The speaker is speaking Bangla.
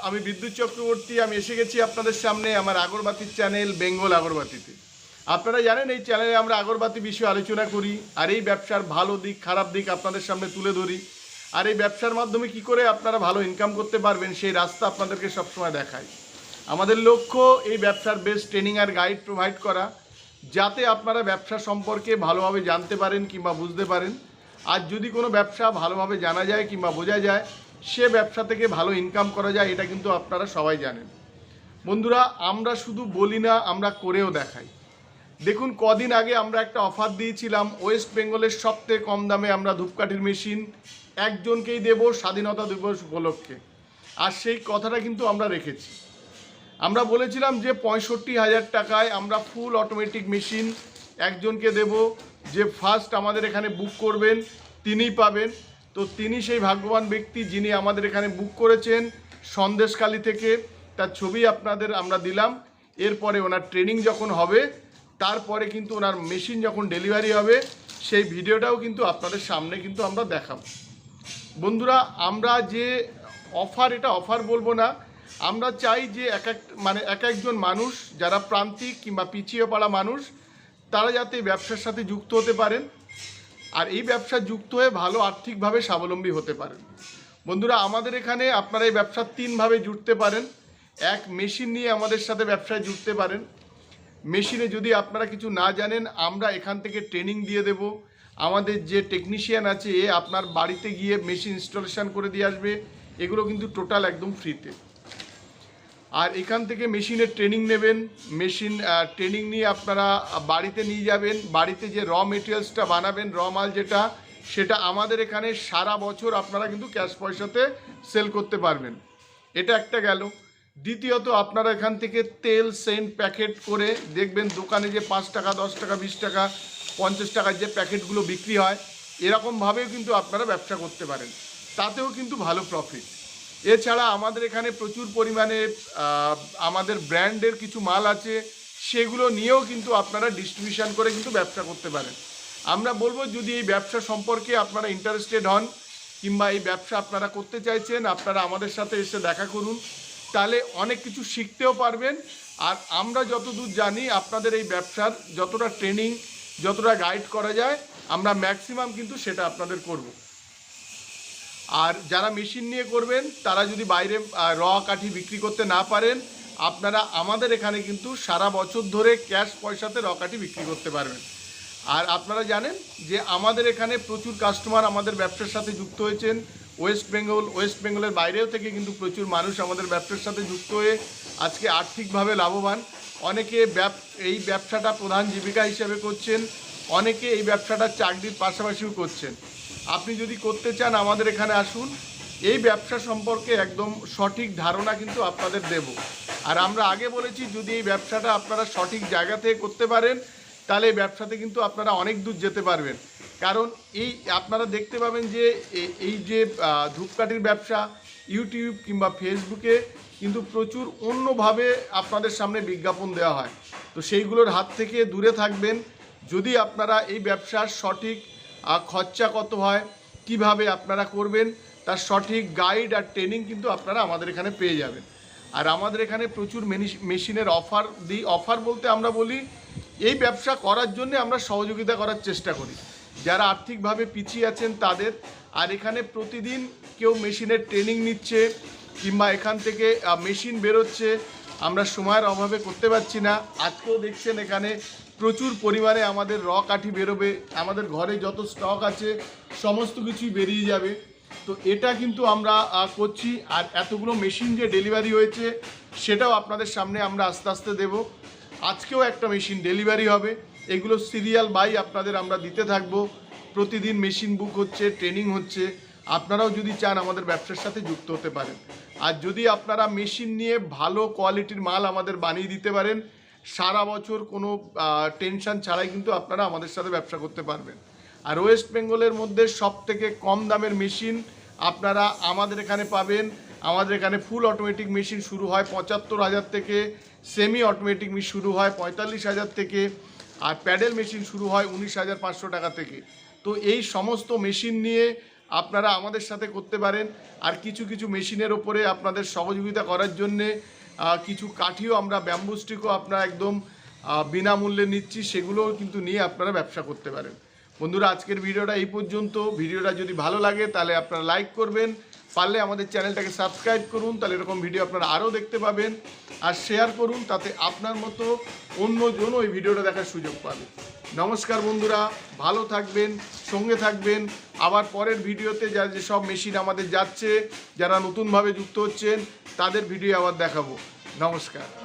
আমি বিদ্যুৎ চক্রবর্তী। আমি এসে গেছি আপনাদের সামনে আমার আগরবাতির চ্যানেল বেঙ্গল আগরবাতিতে। আপনারা জানেন এই চ্যানেলে আমরা আগরবাতি বিষয়ে আলোচনা করি, আর এই ব্যবসার ভালো দিক খারাপ দিক আপনাদের সামনে তুলে ধরি, আর এই ব্যবসার মাধ্যমে কি করে আপনারা ভালো ইনকাম করতে পারবেন সেই রাস্তা আপনাদেরকে সবসময় দেখাই। আমাদের লক্ষ্য এই ব্যবসার বেস্ট ট্রেনিং আর গাইড প্রোভাইড করা, যাতে আপনারা ব্যবসা সম্পর্কে ভালোভাবে জানতে পারেন কিংবা বুঝতে পারেন। আর যদি কোনো ব্যবসা ভালোভাবে জানা যায় কিংবা বোঝা যায়, সে ব্যবসা থেকে ভালো ইনকাম করা যায়, এটা কিন্তু আপনারা সবাই জানেন। বন্ধুরা, আমরা শুধু বলি না, আমরা করেও দেখাই। দেখুন, কদিন আগে আমরা একটা অফার দিয়েছিলাম, ওয়েস্ট বেঙ্গলের সবথেকে কম দামে আমরা ধূপকাঠির মেশিন একজনকেই দেব স্বাধীনতা দিবস উপলক্ষে। আর সেই কথাটা কিন্তু আমরা রেখেছি। আমরা বলেছিলাম যে 65,000 টাকায় আমরা ফুল অটোমেটিক মেশিন একজনকে দেব, যে ফার্স্ট আমাদের এখানে বুক করবেন তিনিই পাবেন। তো তিনি সেই ভাগ্যবান ব্যক্তি যিনি আমাদের এখানে বুক করেছেন সন্দেশখালী থেকে। তার ছবি আপনাদের আমরা দিলাম। এরপরে ওনার ট্রেনিং যখন হবে, তারপরে কিন্তু ওনার মেশিন যখন ডেলিভারি হবে, সেই ভিডিওটাও কিন্তু আপনাদের সামনে কিন্তু আমরা দেখাবো। বন্ধুরা, আমরা যে অফার, এটা অফার বলবো না, আমরা চাই যে এক একজন মানুষ যারা প্রান্তিক কিংবা পিছিয়ে পড়া মানুষ, তারা যাতে ব্যবসার সাথে যুক্ত হতে পারেন, আর এই ব্যবসা যুক্ত হয়ে ভালো আর্থিকভাবে স্বাবলম্বী হতে পারেন। বন্ধুরা, আমাদের এখানে আপনারা এই ব্যবসা তিনভাবে জুড়তে পারেন। এক, মেশিন নিয়ে আমাদের সাথে ব্যবসায় জুড়তে পারেন। মেশিনে যদি আপনারা কিছু না জানেন, আমরা এখান থেকে ট্রেনিং দিয়ে দেব। আমাদের যে টেকনিশিয়ান আছে, এ আপনার বাড়িতে গিয়ে মেশিন ইনস্টলেশন করে দিয়ে আসবে। এগুলো কিন্তু টোটাল একদম ফ্রিতে। আর এখান থেকে মেশিনের ট্রেনিং নেবেন, মেশিন ট্রেনিং নিয়ে আপনারা বাড়িতে নিয়ে যাবেন। বাড়িতে যে র মেটেরিয়ালসটা বানাবেন, র মাল যেটা, সেটা আমাদের এখানে সারা বছর আপনারা কিন্তু ক্যাশ পয়সাতে সেল করতে পারবেন। এটা একটা গেল। দ্বিতীয়ত, আপনারা এখান থেকে তেল সেন্ট প্যাকেট করে দেখবেন দোকানে যে 5 টাকা 10 টাকা 20 টাকা 50 টাকার যে প্যাকেটগুলো বিক্রি হয়, এরকমভাবেও কিন্তু আপনারা ব্যবসা করতে পারেন, তাতেও কিন্তু ভালো প্রফিট। এছাড়া আমাদের এখানে প্রচুর পরিমাণে আমাদের ব্র্যান্ডের কিছু মাল আছে, সেগুলো নিয়েও কিন্তু আপনারা ডিস্ট্রিবিউশন করে কিন্তু ব্যবসা করতে পারেন। আমরা বলবো, যদি এই ব্যবসা সম্পর্কে আপনারা ইন্টারেস্টেড হন কিংবা এই ব্যবসা আপনারা করতে চাইছেন, আপনারা আমাদের সাথে এসে দেখা করুন, তাহলে অনেক কিছু শিখতেও পারবেন। আর আমরা যতদূর জানি, আপনাদের এই ব্যবসার যতটা ট্রেনিং, যতটা গাইড করা যায়, আমরা ম্যাক্সিমাম কিন্তু সেটা আপনাদের করব। আর যারা মেশিন নিয়ে করবেন, তারা যদি বাইরে র কাঠি বিক্রি করতে না পারেন, আপনারা আমাদের এখানে কিন্তু সারা বছর ধরে ক্যাশ পয়সাতে র কাঠি বিক্রি করতে পারবেন। আর আপনারা জানেন যে আমাদের এখানে প্রচুর কাস্টমার আমাদের ব্যবসার সাথে যুক্ত হয়েছেন ওয়েস্ট বেঙ্গলের বাইরেও থেকে কিন্তু প্রচুর মানুষ আমাদের ব্যবসার সাথে যুক্ত হয়ে আজকে আর্থিকভাবে লাভবান। অনেকে এই ব্যবসাটা প্রধান জীবিকা হিসেবে করছেন, অনেকে এই ব্যবসাটা চাকরির পাশাপাশিও করছেন। আপনি যদি করতে চান, আমাদের এখানে আসুন। এই ব্যবসা সম্পর্কে একদম সঠিক ধারণা কিন্তু আপনাদের দেব। আর আমরা আগে বলেছি, যদি এই ব্যবসাটা আপনারা সঠিক জায়গা থেকে করতে পারেন, তাহলে এই ব্যবসাতে কিন্তু আপনারা অনেক দূর যেতে পারবেন। কারণ এই আপনারা দেখতে পাবেন যে এই যে ধূপকাঠির ব্যবসা, ইউটিউব কিংবা ফেসবুকে কিন্তু প্রচুর অন্যভাবে আপনাদের সামনে বিজ্ঞাপন দেওয়া হয়। তো সেইগুলোর হাত থেকে দূরে থাকবেন। যদি আপনারা এই ব্যবসার সঠিক খরচা কত হয়, কিভাবে আপনারা করবেন, তার সঠিক গাইড আর ট্রেনিং কিন্তু আপনারা আমাদের এখানে পেয়ে যাবেন। আর আমাদের এখানে প্রচুর মেশিনের অফার দিই। অফার বলতে আমরা বলি, এই ব্যবসা করার জন্য আমরা সহযোগিতা করার চেষ্টা করি যারা আর্থিকভাবে পিছিয়ে আছেন তাদের। আর এখানে প্রতিদিন কেউ মেশিনের ট্রেনিং নিচ্ছে কিংবা এখান থেকে মেশিন বেরোচ্ছে, আমরা সময়ের অভাবে করতে পারছি না। আজকেও দেখছেন এখানে প্রচুর পরিমাণে আমাদের র কাঠি বেরোবে, আমাদের ঘরে যত স্টক আছে সমস্ত কিছুই বেরিয়ে যাবে। তো এটা কিন্তু আমরা করছি। আর এতগুলো মেশিন যে ডেলিভারি হয়েছে, সেটাও আপনাদের সামনে আমরা আস্তে আস্তে দেব। আজকেও একটা মেশিন ডেলিভারি হবে। এগুলো সিরিয়াল বাই আপনাদের আমরা দিতে থাকবো। প্রতিদিন মেশিন বুক হচ্ছে, ট্রেনিং হচ্ছে। আপনারাও যদি চান, আমাদের ব্যবসার সাথে যুক্ত হতে পারেন। আর যদি আপনারা মেশিন নিয়ে ভালো কোয়ালিটির মাল আমাদের বানিয়ে দিতে পারেন, সারা বছর কোনো টেনশন ছাড়াই কিন্তু আপনারা আমাদের সাথে ব্যবসা করতে পারবেন। আর ওয়েস্ট বেঙ্গলের মধ্যে সবথেকে কম দামের মেশিন আপনারা আমাদের এখানে পাবেন। আমাদের এখানে ফুল অটোমেটিক মেশিন শুরু হয় 75,000 থেকে, সেমি অটোমেটিক মেশিন শুরু হয় 45,000 থেকে, আর প্যাডেল মেশিন শুরু হয় 19,500 টাকা থেকে। তো এই সমস্ত মেশিন নিয়ে আপনারা আমাদের সাথে করতে পারেন। আর কিছু কিছু মেশিনের ওপরে আপনাদের সহযোগিতা করার জন্যে কিছু কাঠিও আমরা, ব্যাম্বু স্টিকও আপনারা একদম বিনামূল্যে নিচ্ছি, সেগুলোও কিন্তু নিয়ে আপনারা ব্যবসা করতে পারেন। বন্ধুরা, আজকের ভিডিওটা এই পর্যন্ত। ভিডিওটা যদি ভালো লাগে তাহলে আপনারা লাইক করবেন, পারলে আমাদের চ্যানেলটাকে সাবস্ক্রাইব করুন, তাহলে এরকম ভিডিও আপনারা আরও দেখতে পাবেন। আর শেয়ার করুন, তাতে আপনার মতো অন্যজনও এই ভিডিওটা দেখার সুযোগ পাবে। নমস্কার বন্ধুরা, ভালো থাকবেন, সঙ্গে থাকবেন। আবার পরের ভিডিওতে যেসব মেশিন আমাদের যাচ্ছে, যারা নতুনভাবে যুক্ত হচ্ছেন, তাদের ভিডিও আবার দেখাবো। নমস্কার।